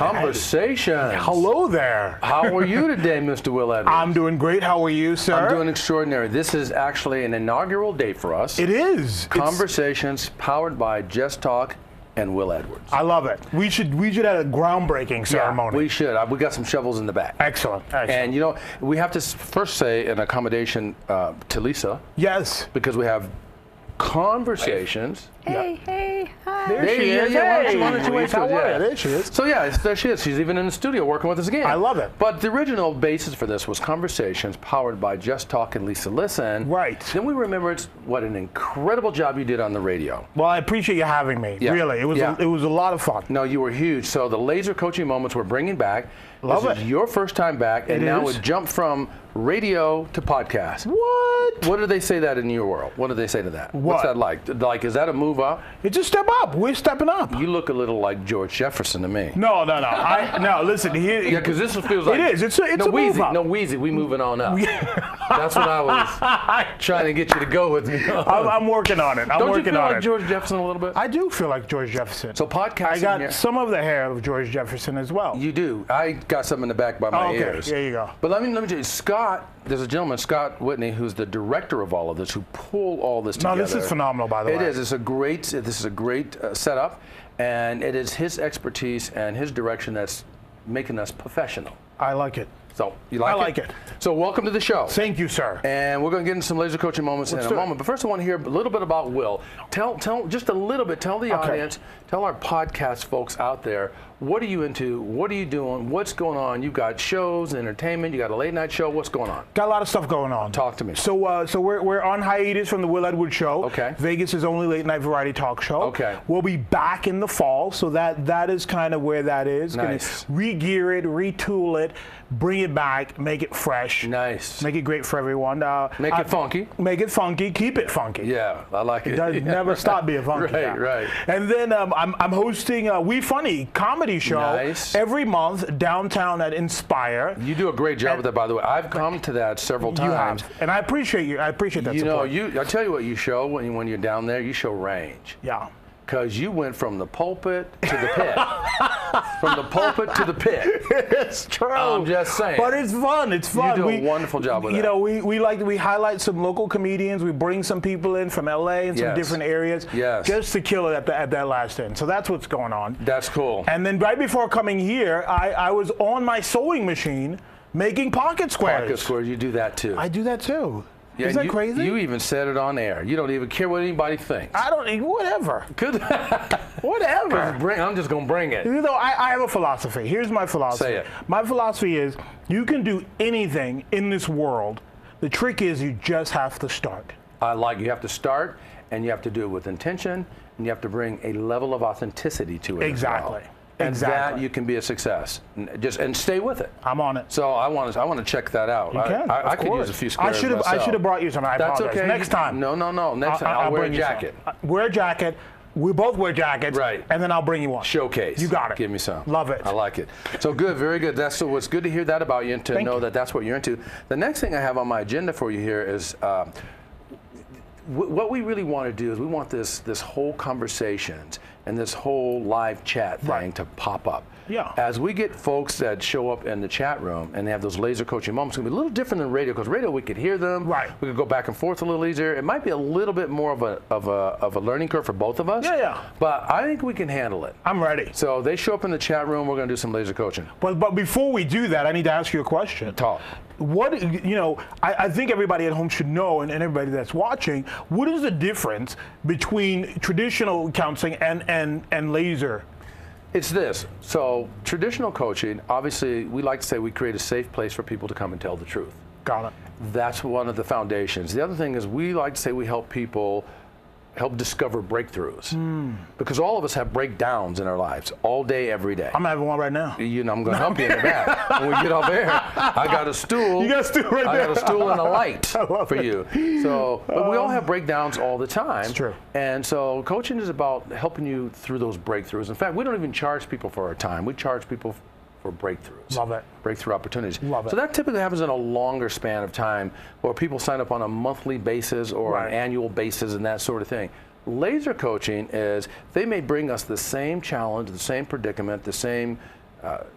Conversations. Hello there. How are you today, Mr. Will Edwards? I'm doing great. How are you, sir? I'm doing extraordinary. This is actually an inaugural day for us. It is. Conversations powered by JessTalk and Will Edwards. I love it. We should have a groundbreaking ceremony. Yeah, we should. We got some shovels in the back. Excellent. And you know, we have to first say an accommodation to Lisa. Yes. Because we have conversations. Hey, hi. There she is. Why don't you wait How till are you? There she is. So yeah, there she is. She's even in the studio working with us again. I love it. But the original basis for this was conversations powered by JessTalk and Lisa Listen. Right. Then we remembered what an incredible job you did on the radio. Well, I appreciate you having me. Yeah. Really, it was a lot of fun. No, you were huge. So the laser coaching moments we're bringing back. Love this it. is your first time back, and now it jumped from radio to podcast. What? What do they say that in your world? What do they say to that? What? What's that like? Like, is that a move up? It's a step up. We're stepping up. You look a little like George Jefferson to me. No. No, listen. Here, Yeah, because this feels like it is. It's a move Wheezy. up. No, Wheezy. We moving on up. That's what I was trying to get you to go with me. I'm working on it. Don't you feel like George Jefferson a little bit? I do feel like George Jefferson. So podcasting. I got here, some of the hair of George Jefferson as well. You do. I got some in the back by my ears. There you go. But let me tell you, Scott. There's a gentleman, Scott Whitney, who's the director of all of this, who pulled all this together. No, this is phenomenal, by the way. It is. This is a great setup, and it is his expertise and his direction that's making us professional. I like it. So you like it? I like it. So welcome to the show. Thank you, sir. And we're going to get into some laser coaching moments in a moment. But first, I want to hear a little bit about Will. Tell just a little bit. Tell the audience, tell our podcast folks out there, what are you into? What are you doing? What's going on? You've got shows, entertainment. You got a late night show. What's going on? Got a lot of stuff going on. Talk to me. So we're on hiatus from the Will Edwards Show. Okay. Vegas' only late night variety talk show. Okay. We'll be back in the fall, so that is kind of where that is. Nice. Gonna re-gear it, retool it, bring it back, make it fresh. Nice. Make it great for everyone. Make it funky. Make it funky. Keep it funky. Yeah, I like it. It does never stop being funky. Right. And then I'm hosting a We Funny comedy show. Nice. Every month downtown at Inspire. You do a great job with that, by the way. I've come to that several times. You have. And I appreciate you. I appreciate that support. I tell you what you show when you're down there, you show range. Yeah. Because you went from the pulpit to the pit. From the pulpit to the pit. It's true. I'm just saying. But it's fun. It's fun. You do a wonderful job with that. You know, we highlight some local comedians. We bring some people in from LA and some different areas. Yes. Just to kill it at that last end. So that's what's going on. That's cool. And then right before coming here, I was on my sewing machine making pocket squares. Pocket squares, you do that too. I do that too. Yeah, Is that crazy? You even said it on air. You don't even care what anybody thinks. I don't, whatever. Good. Whatever. I'm just going to bring it. You know, I have a philosophy. Here's my philosophy. Say it. My philosophy is you can do anything in this world. The trick is you just have to start. You have to start, and you have to do it with intention, and you have to bring a level of authenticity to it. Exactly. As well. And that you can be a success. And stay with it. I'm on it. So I want to check that out. You can. I could use a few squares myself. I should have brought you some. I That's apologize. okay. Next time. No. Next time I'll wear a jacket. Wear a jacket. We both wear jackets. Right. And then I'll bring you one. Showcase. You got it. Give me some. Love it. I like it. So good. Very good. So it's good to hear that about you and to know that that's what you're into. The next thing I have on my agenda for you here is what we really want to do is we want this whole conversations and this whole live chat thing to pop up. Yeah. As we get folks that show up in the chat room and they have those laser coaching moments, it's going to be a little different than radio, because radio we could hear them. Right. We could go back and forth a little easier. It might be a little bit more of a learning curve for both of us. Yeah. But I think we can handle it. I'm ready. So they show up in the chat room. We're going to do some laser coaching. But before we do that, I need to ask you a question. Talk. I think everybody at home should know, and everybody that's watching, what is the difference between traditional counseling and laser? It's this. So traditional coaching, obviously, we like to say we create a safe place for people to come and tell the truth. Got it. That's one of the foundations. The other thing is we like to say we help people discover breakthroughs. Because all of us have breakdowns in our lives all day, every day. I'm having one right now. I'm going to help you in the back. When we get off air, I got a stool. You got a stool right there. I got a stool and a light for it. you. So, but we all have breakdowns all the time. It's true. And so coaching is about helping you through those breakthroughs. In fact, we don't even charge people for our time. We charge people for breakthroughs. Love it. Breakthrough opportunities. Love it. So that typically happens in a longer span of time where people sign up on a monthly basis or an annual basis and that sort of thing. Laser coaching is they may bring us the same challenge, the same predicament, the same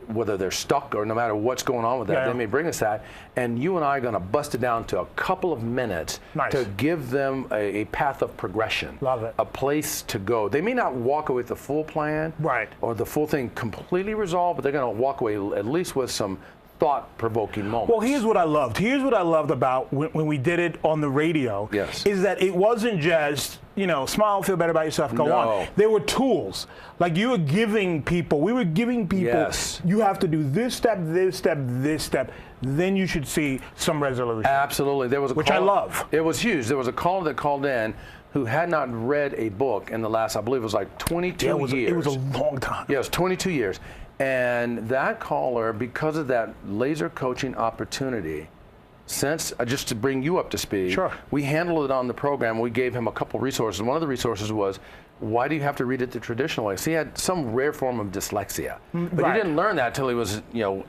whether they're stuck or no matter what's going on with that, they may bring us that. And you and I are going to bust it down to a couple of minutes to give them a path of progression. Love it. A place to go. They may not walk away with the full plan or the full thing completely resolved, but they're going to walk away at least with some thought-provoking moments. Well, here's what I loved. Here's what I loved about when we did it on the radio. Is that it wasn't just, smile, feel better about yourself, go on. There were tools. Like we were giving people, you have to do this step, this step, this step. Then you should see some resolution. Absolutely. There was a which I love. It was huge. There was a caller that called in who had not read a book in the last, I believe it was like 22 years. It was a long time. Yeah, it was 22 years. And that caller, because of that laser coaching opportunity, just to bring you up to speed, we handled it on the program. We gave him a couple resources. One of the resources was, why do you have to read it the traditional way? So he had some rare form of dyslexia. But he didn't learn that until he was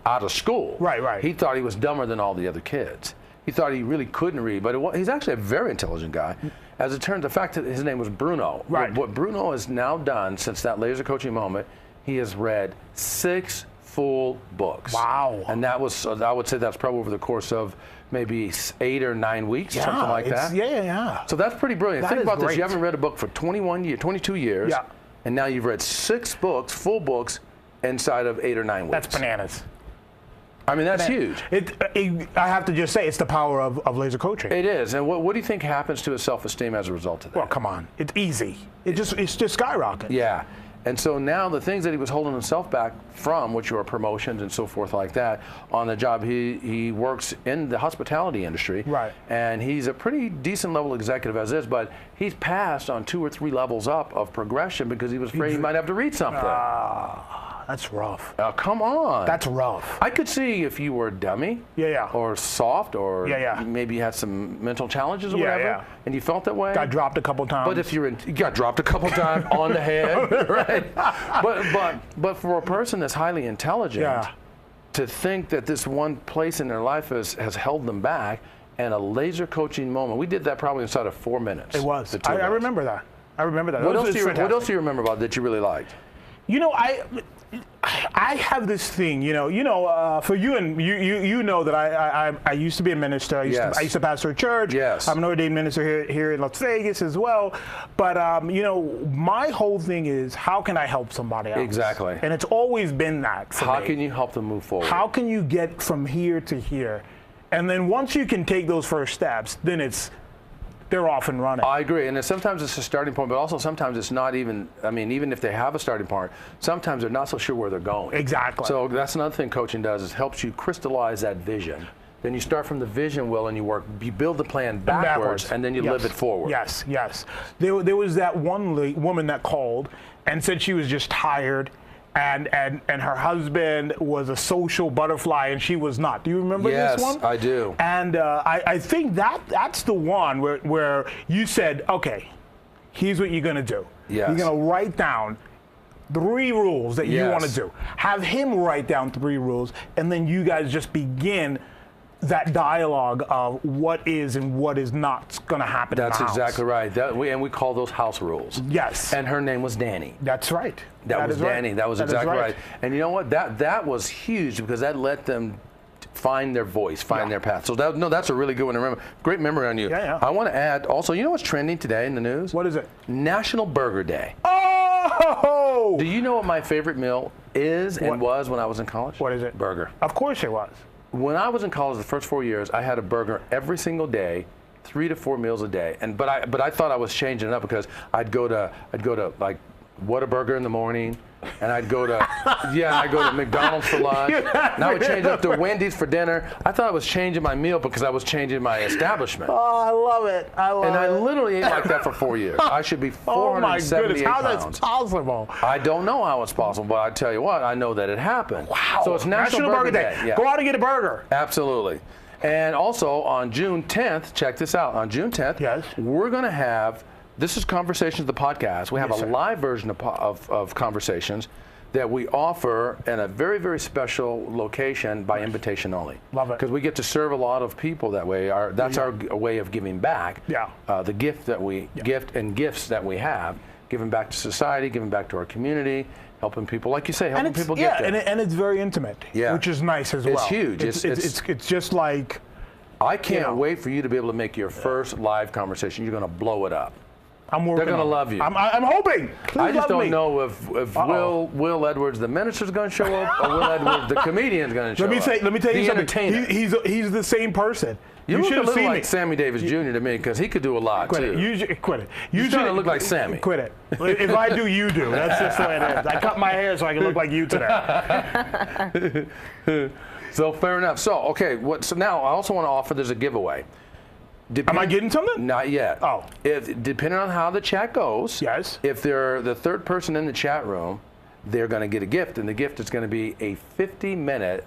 out of school. He thought he was dumber than all the other kids. He thought he really couldn't read, but he's actually a very intelligent guy. As it turns out, the fact that his name was Bruno. What Bruno has now done since that laser coaching moment, he has read 6 full books. Wow. And that was, I would say that's probably over the course of maybe 8 or 9 weeks, something like that. So that's pretty brilliant. Think about this. You haven't read a book for 22 years, and now you've read 6 books, full books, inside of 8 or 9 weeks. That's bananas. I mean, that's huge. I have to just say, it's the power of laser coaching. It is. And what do you think happens to his self-esteem as a result of that? Well, come on. It's easy. It's just skyrocketing. Yeah. And so now the things that he was holding himself back from, which were promotions and so forth like that, on the job, he works in the hospitality industry. And he's a pretty decent level executive as is, but he's passed on 2 or 3 levels up of progression because he was afraid he might have to read something. That's rough. Come on. That's rough. I could see if you were a dummy. Or soft, or maybe you had some mental challenges or whatever, and you felt that way. Got dropped a couple times. But if you got dropped a couple times on the head, right? But for a person that's highly intelligent, to think that this one place in their life has held them back, and a laser coaching moment, we did that probably inside of 4 minutes. It was. I remember that. What else do you remember about that you really liked? I have this thing, for you, and you know that I used to be a minister. I used to pastor a church. I'm an ordained minister here in Las Vegas as well. But my whole thing is, how can I help somebody else? Exactly. And it's always been that for me. How can you help them move forward? How can you get from here to here? And then once you can take those first steps, then they're off and running. I agree, and sometimes it's a starting point, but also sometimes it's not even, even if they have a starting point, sometimes they're not so sure where they're going. Exactly. So that's another thing coaching does, is helps you crystallize that vision. Then you start from the vision, Will, and you build the plan backwards. And then you live it forward. Yes. There was that one woman that called and said she was just tired, and her husband was a social butterfly and she was not. Do you remember this one? Yes, I do. And I think that's the one where you said, okay, here's what you're going to do. You're going to write down 3 rules that you want to do. Have him write down 3 rules, and then you guys just begin that dialogue of what is and what is not going to happen in the house. That's exactly right. And we call those house rules. Yes. And her name was Danny. That's right. That was Danny. That was exactly right. And you know what? That was huge, because that let them find their voice, find their path. So that's a really good one to remember. Great memory on you. I want to add also, you know what's trending today in the news? What is it? National Burger Day. Oh! Do you know what my favorite meal is and was when I was in college? What is it? Burger. Of course it was. When I was in college, the first 4 years, I had a burger every single day, 3 to 4 meals a day. But I thought I was changing it up, because I'd go to like Whataburger in the morning, and I'd go to McDonald's for lunch, and I would change it up to Wendy's for dinner. I thought I was changing my meal because I was changing my establishment. Oh, I love it. I literally ate like that for 4 years. I should be 478 pounds. How that's possible? I don't know how it's possible, but I tell you what, I know that it happened. Wow. So it's National Burger Day. Go out and get a burger. Absolutely. And also on June 10th, check this out. On June 10th, we're going to have, this is Conversations, the podcast. We have a live version of Conversations that we offer in a very, very special location by invitation only. Love it. Because we get to serve a lot of people that way. That's our way of giving back. The gift that we gift and gifts that we have, giving back to society, giving back to our community, helping people, like you say, helping people get there. And it's very intimate, which is nice as well. It's huge. It's just like... I can't wait for you to be able to make your first live conversation. You're going to blow it up. I'm working. They're going to love you. I'm hoping. Please I just don't me. know if Will Edwards, the minister's going to show up, or Will Edwards, the comedian's going to show up. Let me tell you something. Entertainer. He's the same person. You look a little like Sammy Davis Jr. to me, because he could do a lot too. Quit it. You're trying to look like Sammy. Quit it. If I do, you do. That's just the way it is. I cut my hair so I can look like you today. So fair enough. So okay, so now I also want to offer. There's a giveaway. Am I getting something? Not yet. Oh. Depending on how the chat goes. Yes. If they're the third person in the chat room, they're going to get a gift, and the gift is going to be a 50-minute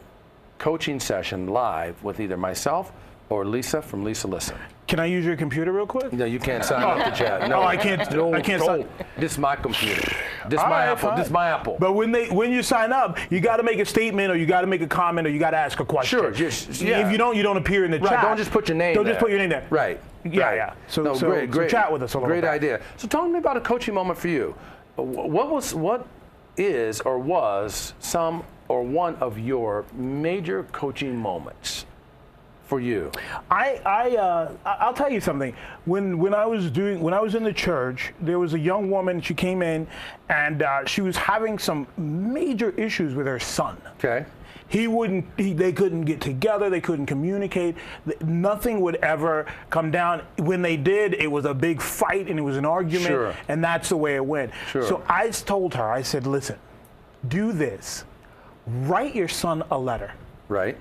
coaching session live with either myself or Lisa from Lisa Listen. Can I use your computer real quick? No, you can't sign up to chat. No, I can't. No, I can't sign. This is my computer. This is my Apple. This is my Apple. But when you sign up, you got to make a statement, or you got to make a comment, or you got to ask a question. Sure. If you don't appear in the chat. Don't just put your name. Don't just put your name there. Right. Yeah. So chat with us a little bit. Great idea. So tell me about a coaching moment for you. What is or was some or one of your major coaching moments for you? I'll tell you something. When I was in the church, there was a young woman. She came in, and she was having some major issues with her son. Okay. They couldn't get together. They couldn't communicate. Nothing would ever come down. When they did, it was a big fight and it was an argument. Sure. And that's the way it went. Sure. So I told her, I said, listen, do this. Write your son a letter. Right.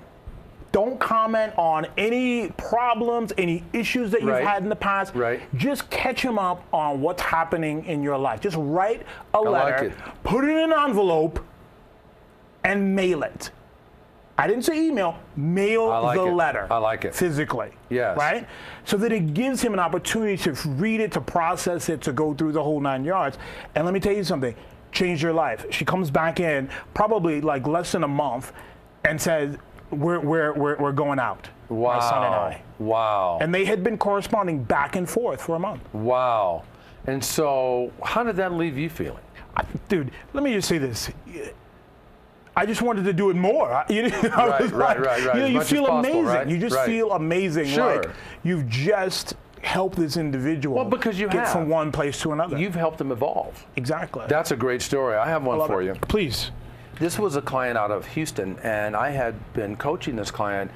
Don't comment on any problems, any issues that you've had in the past. Right. Just catch him up on what's happening in your life. Just write a letter, put it in an envelope, and mail it. I didn't say email, mail the letter. I like it. Physically. Yes. Right? So that it gives him an opportunity to read it, to process it, to go through the whole 9 yards. And let me tell you something, change your life. She comes back in probably like less than a month and says, we're going out. Wow. My son and I. Wow. And they had been corresponding back and forth for a month. Wow. And so how did that leave you feeling? Dude, let me just say this. I just wanted to do it more. Right. You feel amazing. Right? You just feel amazing. Sure. Like you've just helped this individual get from one place to another. You've helped them evolve. Exactly. That's a great story. I have one for you. Please. This was a client out of Houston, and I had been coaching this client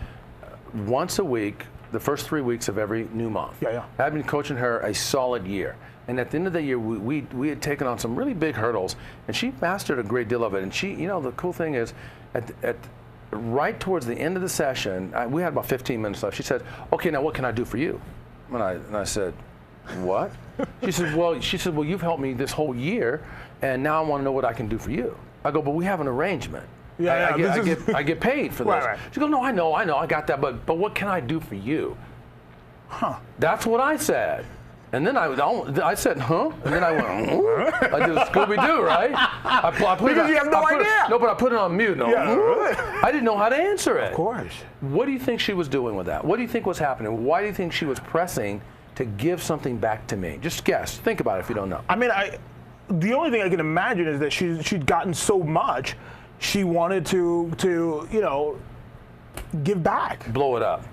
once a week, the first 3 weeks of every new month. Yeah. I had been coaching her a solid year. And at the end of the year, we had taken on some really big hurdles, and she mastered a great deal of it. And she, the cool thing is, right towards the end of the session, we had about 15 minutes left. She said, "Okay, now what can I do for you?" And I said, "What?" She said, "Well, you've helped me this whole year, and now I want to know what I can do for you." I go, "But we have an arrangement. I get paid for this." Right. She goes, "No, I know, I got that, but what can I do for you?" Huh? That's what I said. And then I said, "Huh?" And then I went, "Huh?" I did Scooby-Doo, right? Because you have no idea. No, but I put it on mute. No, I didn't know how to answer it. Of course. What do you think she was doing with that? What do you think was happening? Why do you think she was pressing to give something back to me? Just guess. Think about it if you don't know. I mean, the only thing I can imagine is that she'd gotten so much, she wanted to give back. Blow it up.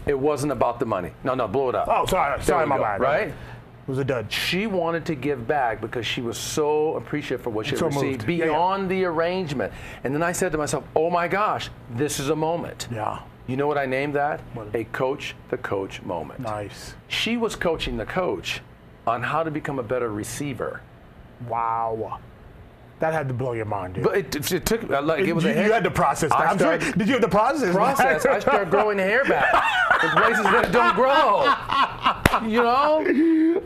It wasn't about the money. No, blow it up. Oh, sorry, my bad. Right? It was a dud. She wanted to give back because she was so appreciative for what she received moved. beyond the arrangement. And then I said to myself, "Oh my gosh, this is a moment." Yeah. You know what I named that? What? A coach the coach moment. Nice. She was coaching the coach on how to become a better receiver. Wow. That had to blow your mind, dude. But it took it was you had to process that. Did you have to process? I started growing the hair back in places that it don't grow. You know?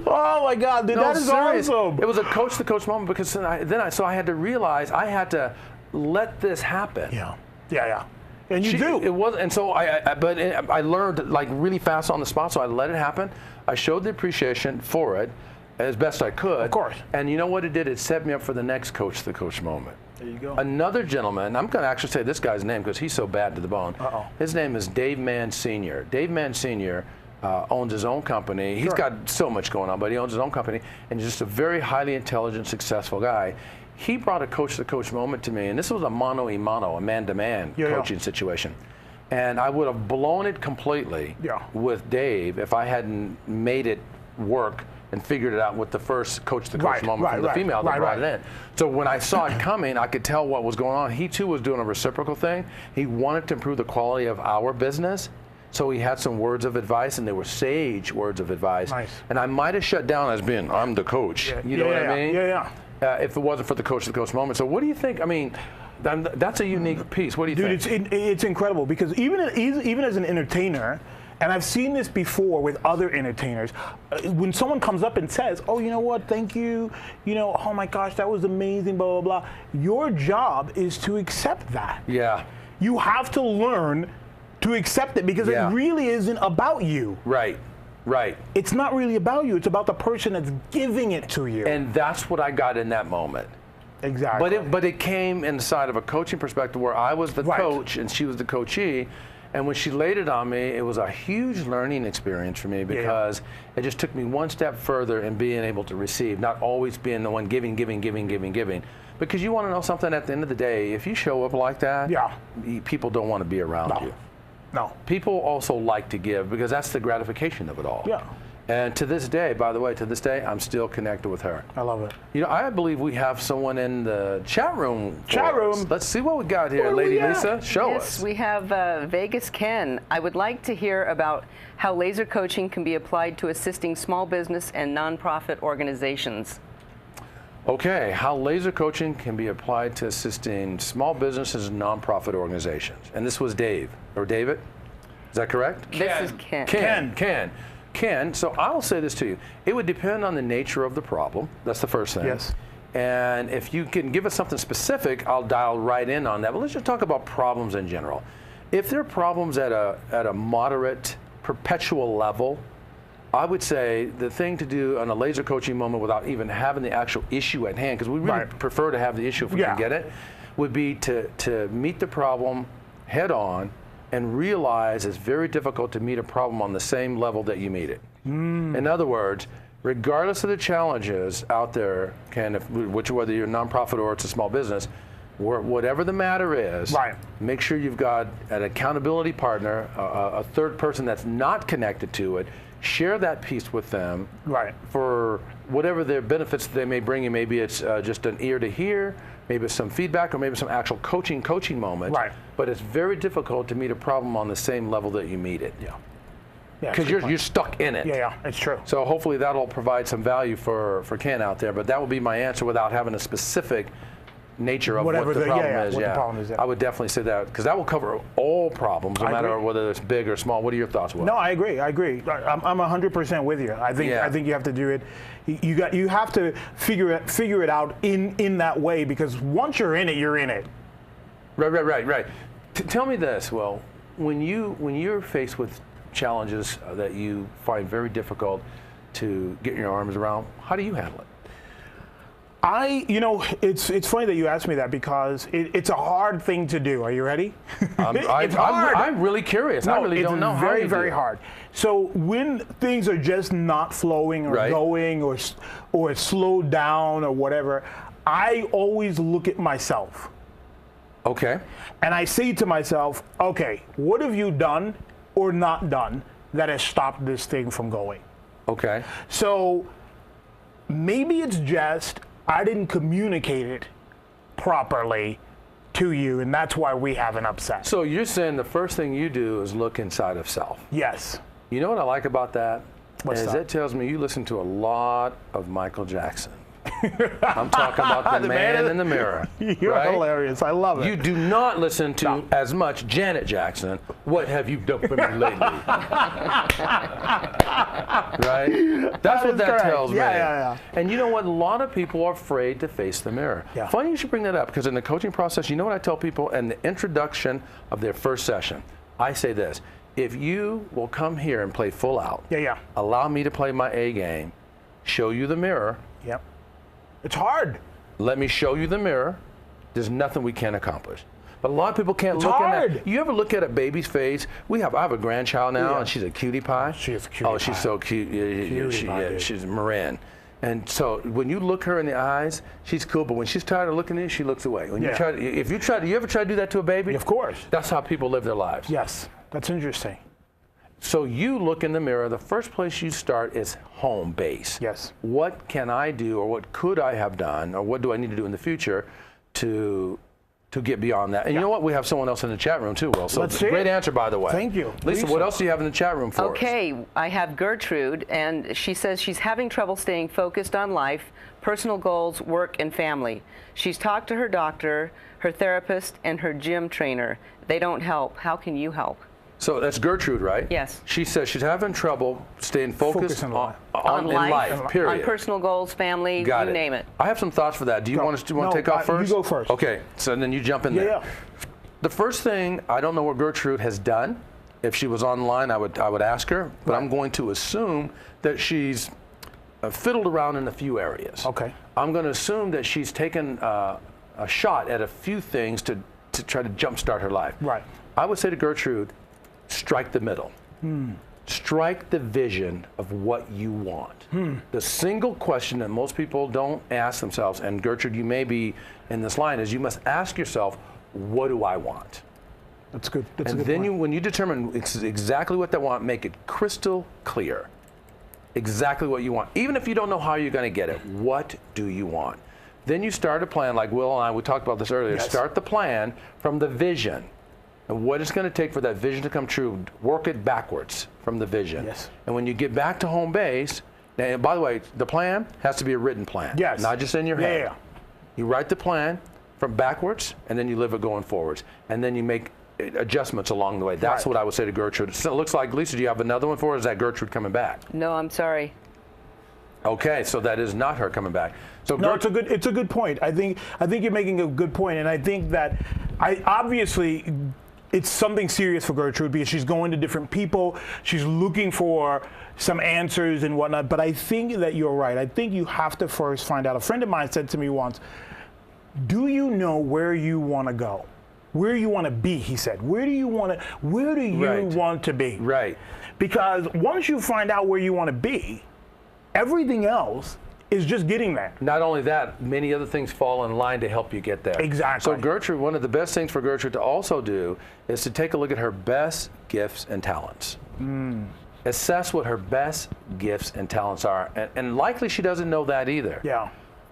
Oh my God, dude, that is awesome. It was a coach the coach moment because so I had to realize I had to let this happen. Yeah. And you do. It was, and so I learned like really fast on the spot. So I let it happen. I showed the appreciation for it as best I could. Of course. And you know what it did? It set me up for the next coach the coach moment. There you go. Another gentleman, I'm going to actually say this guy's name because he's so bad to the bone. His name is Dave Mann Sr. Dave Mann Sr. Owns his own company. He's got so much going on, but he owns his own company, and he's just a very highly intelligent, successful guy. he brought a coach-to-coach moment to me, and this was a mano-a-mano, a man-to-man coaching situation. And I would have blown it completely with Dave if I hadn't made it work and figured it out with the first coach-to-coach moment from the female that brought it in. So when I saw it coming, I could tell what was going on. He, too, was doing a reciprocal thing. He wanted to improve the quality of our business. So he had some words of advice, and they were sage words of advice. Nice. And I might have shut down as being, I'm the coach. You know what I mean? If it wasn't for the coach-to-coach moment. So what do you think? I mean, that's a unique piece. What do you think? Dude, it's incredible because even as an entertainer, and I've seen this before with other entertainers, when someone comes up and says, oh, you know what, thank you, oh my gosh, that was amazing, blah, blah, blah. Your job is to accept that. Yeah. You have to learn to accept it because it really isn't about you. Right. It's not really about you. It's about the person that's giving it to you. And that's what I got in that moment. Exactly. But it came inside of a coaching perspective where I was the coach and she was the coachee. And when she laid it on me, it was a huge learning experience for me because it just took me one step further in being able to receive, not always being the one giving. Because you want to know something at the end of the day, if you show up like that, people don't want to be around you. No. People also like to give because that's the gratification of it all. Yeah. And to this day, by the way, I'm still connected with her. I love it. I believe we have someone in the chat room. Let's see what we got here, Lady Lisa. Show us. Yes, we have Vegas Ken. I would like to hear about how laser coaching can be applied to assisting small business and nonprofit organizations. Okay, how laser coaching can be applied to assisting small businesses and nonprofit organizations. And this was Dave, or David? Is that correct? This is Ken. Ken, so I'll say this to you. It would depend on the nature of the problem. That's the first thing. Yes. And if you can give us something specific, I'll dial right in on that. But let's just talk about problems in general. If there are problems at a moderate, perpetual level, I would say the thing to do on a laser coaching moment without even having the actual issue at hand, because we really prefer to have the issue if we can get it, would be to meet the problem head on and realize it's very difficult to meet a problem on the same level that you meet it. In other words, regardless of the challenges out there, whether you're a nonprofit or it's a small business, whatever the matter is, make sure you've got an accountability partner, a third person that's not connected to it. Share that piece with them for whatever their benefits they may bring you. Maybe it's just an ear to hear, maybe it's some feedback, or maybe some actual coaching moment. But it's very difficult to meet a problem on the same level that you meet it. Because you're stuck in it. Yeah, it's true. So hopefully that'll provide some value for Ken out there. But that would be my answer without having a specific nature of what the problem is. I would definitely say that because that will cover all problems, no matter whether it's big or small. What are your thoughts, Will? No, I agree. I'm 100% with you. I think you have to do it. You have to figure it out in that way because once you're in it, you're in it. Right. Tell me this, Will. When you're faced with challenges that you find very difficult to get your arms around, how do you handle it? It's funny that you asked me that because it's a hard thing to do. Are you ready? It's hard. I'm really curious. I really don't know how you do it. It's very hard. So when things are just not flowing or going or it's slowed down or whatever, I always look at myself. Okay. And I say to myself, okay, what have you done or not done that has stopped this thing from going? Okay. So maybe it's just I didn't communicate it properly to you, and that's why we have an upset. So you're saying the first thing you do is look inside of self. Yes. You know what I like about that? What's that? It tells me you listen to a lot of Michael Jackson. I'm talking about the man in the mirror. You're hilarious. I love it. You do not listen to as much Janet Jackson. What have you done for me lately? Right? That's what that tells me. Yeah. And you know what? A lot of people are afraid to face the mirror. Yeah. Funny you should bring that up because in the coaching process, you know what I tell people in the introduction of their first session? I say this. If you will come here and play full out, allow me to play my A game, show you the mirror. Yep. It's hard. Let me show you the mirror. There's nothing we can't accomplish. But a lot of people can't look at that. You ever look at a baby's face? I have a grandchild now, and she's a cutie pie. She's a cutie pie. Oh, she's so cute. She's Marin. And so when you look her in the eyes, she's cool. But when she's tired of looking at you, she looks away. When you ever try to do that to a baby? Of course. That's how people live their lives. Yes, that's interesting. So you look in the mirror. The first place you start is home base. Yes. What can I do, or what could I have done, or what do I need to do in the future to get beyond that? And you know what? We have someone else in the chat room too, Will. So Let's see great it. answer, by the way. Thank you. Lisa, what else do you have in the chat room for us? Okay, I have Gertrude, and she says she's having trouble staying focused on life, personal goals, work, and family. She's talked to her doctor, her therapist, and her gym trainer. They don't help. How can you help? So that's Gertrude, right? Yes. She says she's having trouble staying focused on on life, period. On personal goals, family, Got you name it. I have some thoughts for that. Do you want to take off first? You go first. Okay, so then you jump in there. Yeah. The first thing, I don't know what Gertrude has done. If she was online, I would ask her, but I'm going to assume that she's fiddled around in a few areas. Okay. I'm going to assume that she's taken a shot at a few things to try to jumpstart her life. Right. I would say to Gertrude, strike the middle. Strike the vision of what you want. The single question that most people don't ask themselves, and Gertrude, you may be in this line, is you must ask yourself, what do I want? That's good. That's and a good then point. when you determine exactly what they want, make it crystal clear. Exactly what you want. Even if you don't know how you're going to get it, what do you want? Then you start a plan, like Will and I, we talked about this earlier. Yes. Start the plan from the vision. And what it's going to take for that vision to come true, work it backwards from the vision. Yes. And when you get back to home base, and by the way, the plan has to be a written plan. Yes. Not just in your head. Yeah. You write the plan from backwards, and then you live it going forwards. And then you make adjustments along the way. That's what I would say to Gertrude. So it looks like, Lisa, do you have another one for her, or is that Gertrude coming back? No, I'm sorry. Okay, so that is not her coming back. So no, it's a good point. I think you're making a good point, and I think that obviously it's something serious for Gertrude because she's going to different people. She's looking for some answers and whatnot. But I think that you're right. I think you have to first find out. A friend of mine said to me once, "Do you know where you want to go? Where you want to be?" He said, "Where do you want to be?" Right. Because once you find out where you want to be, everything else is just getting there. Not only that, many other things fall in line to help you get there. Exactly. So Gertrude, one of the best things for Gertrude to also do is to take a look at her best gifts and talents. Assess what her best gifts and talents are. And likely she doesn't know that either. Yeah.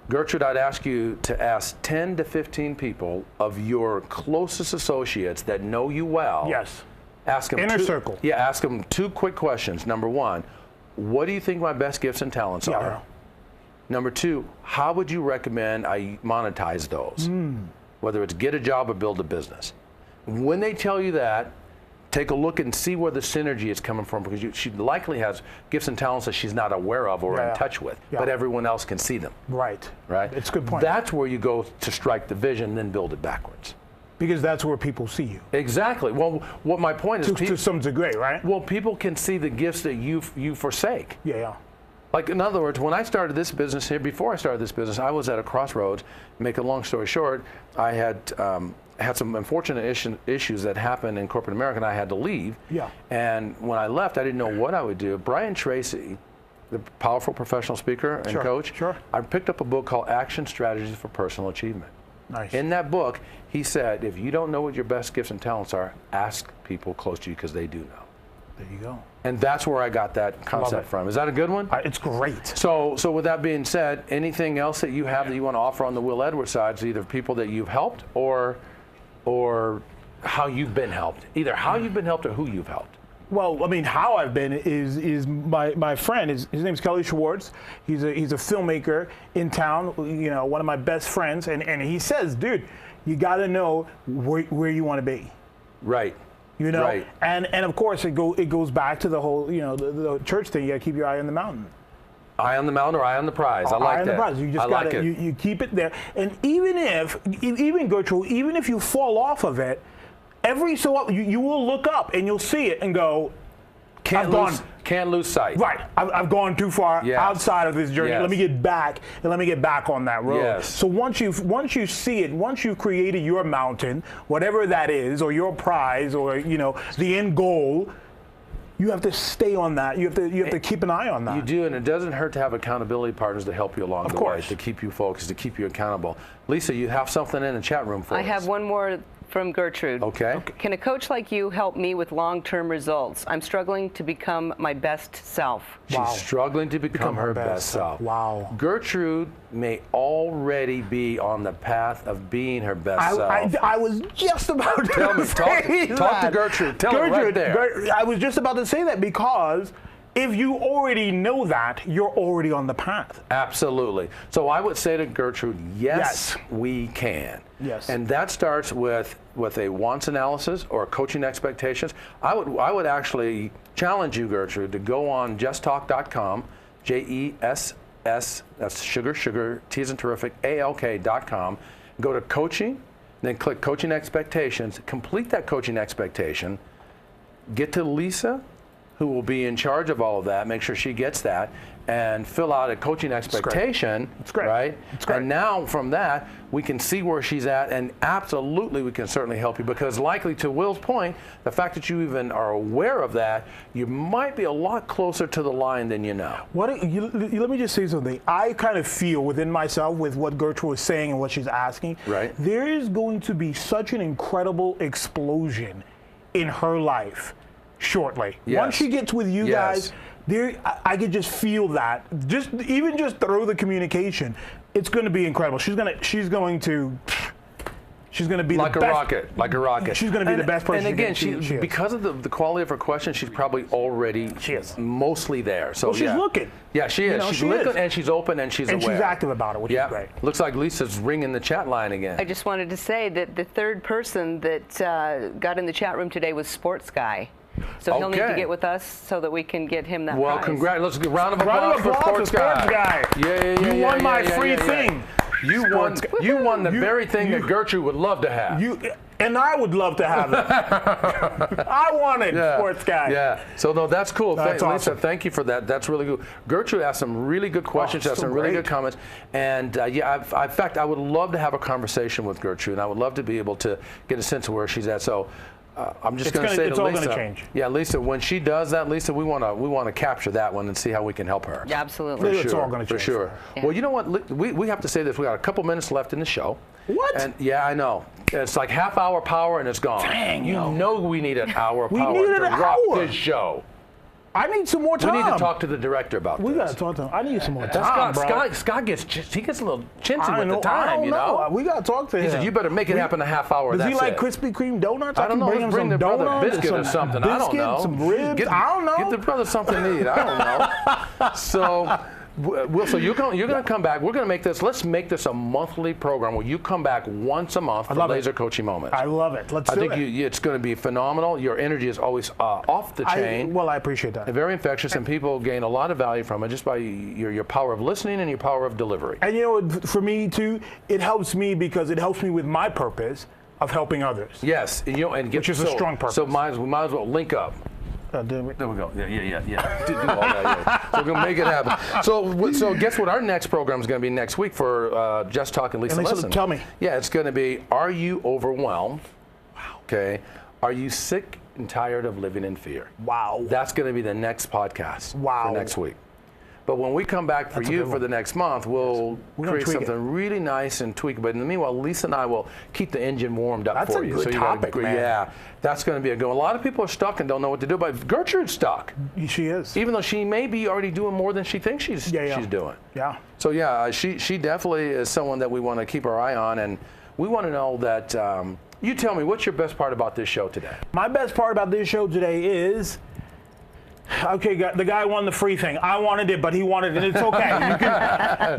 Gertrude, I'd ask you to ask 10 to 15 people of your closest associates that know you well. Yes. Ask them Inner circle. Yeah, ask them 2 quick questions. Number 1, what do you think my best gifts and talents are? Number 2, how would you recommend I monetize those? Whether it's get a job or build a business. When they tell you that, take a look and see where the synergy is coming from, because she likely has gifts and talents that she's not aware of or in touch with, but everyone else can see them. Right. Right? It's a good point. That's where you go to strike the vision, then build it backwards. Because that's where people see you. Exactly. Well, what my point is, to some degree, right? Well, people can see the gifts that you forsake. Yeah. Like, in other words, when I started this business here, before I started this business, I was at a crossroads. Make a long story short, I had some unfortunate issues that happened in corporate America, and I had to leave. Yeah. And when I left, I didn't know what I would do. Brian Tracy, the powerful professional speaker and coach, I picked up a book called Action Strategies for Personal Achievement. Nice. In that book, he said, if you don't know what your best gifts and talents are, ask people close to you, because they do know. There you go. And that's where I got that concept from. Is that a good one? It's great. So with that being said, anything else that you have that you want to offer on the Will Edwards side, either people that you've helped or how you've been helped? Either how you've been helped or who you've helped. Well, I mean, how I've been is my friend. His name's Kelly Schwartz. He's a filmmaker in town. You know, one of my best friends, and he says, dude, you got to know where you want to be. Right. You know, right. and of course it goes back to the whole, you know, the church thing. You got to keep your eye on the mountain. Eye on the mountain or eye on the prize. I like that. Eye on the prize. You just got to you keep it there. And even Gertrude, even if you fall off of it, every so often you will look up and you'll see it and go, can't lose sight. Right. I've gone too far outside of this journey. Yes. Let me get back, and let me get back on that road. Yes. So once you see it, once you've created your mountain, whatever that is, or your prize, or, you know, the end goal, you have to stay on that. You have to keep an eye on that. You do, and it doesn't hurt to have accountability partners to help you along the way, to keep you focused, to keep you accountable. Lisa, you have something in the chat room for us. I have one more from Gertrude. Okay. Can a coach like you help me with long-term results? I'm struggling to become my best self. She's struggling to become her best self. Wow. Gertrude may already be on the path of being her best self. I was just about to say that. Talk to Gertrude. Tell her right there. I was just about to say that because if you already know that, you're already on the path. Absolutely. So I would say to Gertrude, yes, we can. Yes. And that starts with a wants analysis or coaching expectations. I would actually challenge you, Gertrude, to go on JessTalk.com, JESS, that's sugar, T as in terrific, ALK.com, go to coaching, then click coaching expectations, complete that coaching expectation, get to Lisa, who will be in charge of all of that, make sure she gets that, and fill out a coaching expectation. That's great. Right? That's great. And now from that, we can see where she's at, and absolutely we can certainly help you, because likely, to Will's point, the fact that you even are aware of that, you might be a lot closer to the line than you know. Let me just say something. I kind of feel within myself with what Gertrude is saying and what she's asking, right, there is going to be such an incredible explosion in her life shortly. Yes. Once she gets with you guys, I could just feel that. Even just through the communication, it's going to be incredible. She's going to be like the a best, rocket, like a rocket. She's going to be the best person. And again, she because of the quality of her question, she's probably already mostly there. So she's looking. Yeah, she is. She's looking, and she's open, and she's aware. And she's active about it, which is great. Looks like Lisa's ringing the chat line again. I just wanted to say that the third person that got in the chat room today was Sports Guy. So he'll need to get with us so that we can get him that prize. Well, congrats. Let's give a round of applause for Sports Guy. Yeah. You won my free thing. You won the very thing that Gertrude would love to have. And I would love to have it. I want it, Sports Guy. Yeah. So no, that's cool. That's awesome. Lisa, thank you for that. That's really good. Gertrude asked some really good questions. Asked some really good comments. And in fact, I would love to have a conversation with Gertrude. And I would love to be able to get a sense of where she's at. So. I'm just going to say to Lisa, it's all going to change. Yeah, Lisa, when she does that, Lisa, we want to capture that one and see how we can help her. Yeah, absolutely. It's all going to change. For sure. Yeah. Well, you know what? We have to say this. We got a couple minutes left in the show. What? And yeah, I know. It's like half-hour power and it's gone. Dang, you know we need an hour power to rock this show. I need some more time. We need to talk to the director about this. We got to talk to him. I need some more time, Scott gets a little chintzy with the time, you know. We got to talk to him. He said, you better make it happen a half hour. Does he like Krispy Kreme donuts? I don't know. Let's bring the brother biscuit or something. I don't know. Some ribs. I don't know. Get the brother something to eat. I don't know. So you're going to come back. We're going to make this. Let's make this a monthly program where you come back once a month for Laser Coaching Moments. I love it. Let's do it. I think it's going to be phenomenal. Your energy is always off the chain. I appreciate that. And very infectious, and people gain a lot of value from it just by your power of listening and your power of delivery. And you know, for me too, it helps me because it helps me with my purpose of helping others. Yes, which is a strong purpose. So we might as well link up. There we go. Yeah. Do all that. Yeah. So we're gonna make it happen. So guess what? Our next program is gonna be next week for JessTalk and Lisa. Listen. Tell me. Yeah, it's gonna be. Are you overwhelmed? Wow. Okay. Are you sick and tired of living in fear? Wow. That's gonna be the next podcast. Wow. For next week. But when we come back for you for the next month, we'll create something really nice and tweak. But in the meanwhile, Lisa and I will keep the engine warmed up for you. That's a good topic, man. Yeah, that's going to be a good one. A lot of people are stuck and don't know what to do, but Gertrude's stuck. She is. Even though she may be already doing more than she thinks she's doing. Yeah. So yeah, she definitely is someone that we want to keep our eye on, and we want to know that. You tell me, what's your best part about this show today? My best part about this show today is. Okay, the guy won the free thing. I wanted it, but he wanted it. It's okay.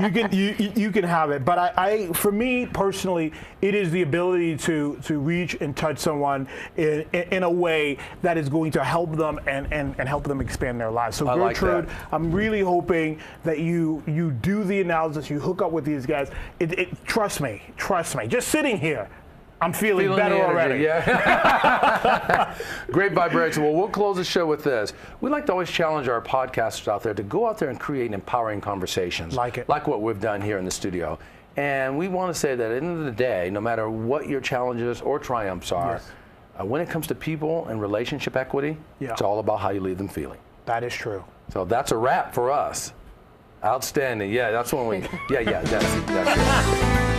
You can have it. But for me personally, it is the ability to reach and touch someone in a way that is going to help them and help them expand their lives. So Gertrude, I'm really hoping that you do the analysis. You hook up with these guys. Trust me. Just sitting here. I'm feeling better already. Yeah. Great vibration. Well, we'll close the show with this. We like to always challenge our podcasters out there to go out there and create empowering conversations. Like what we've done here in the studio. And we want to say that at the end of the day, no matter what your challenges or triumphs are, when it comes to people and relationship equity, it's all about how you leave them feeling. That is true. So that's a wrap for us. Outstanding. Yeah, that's when we, that's it.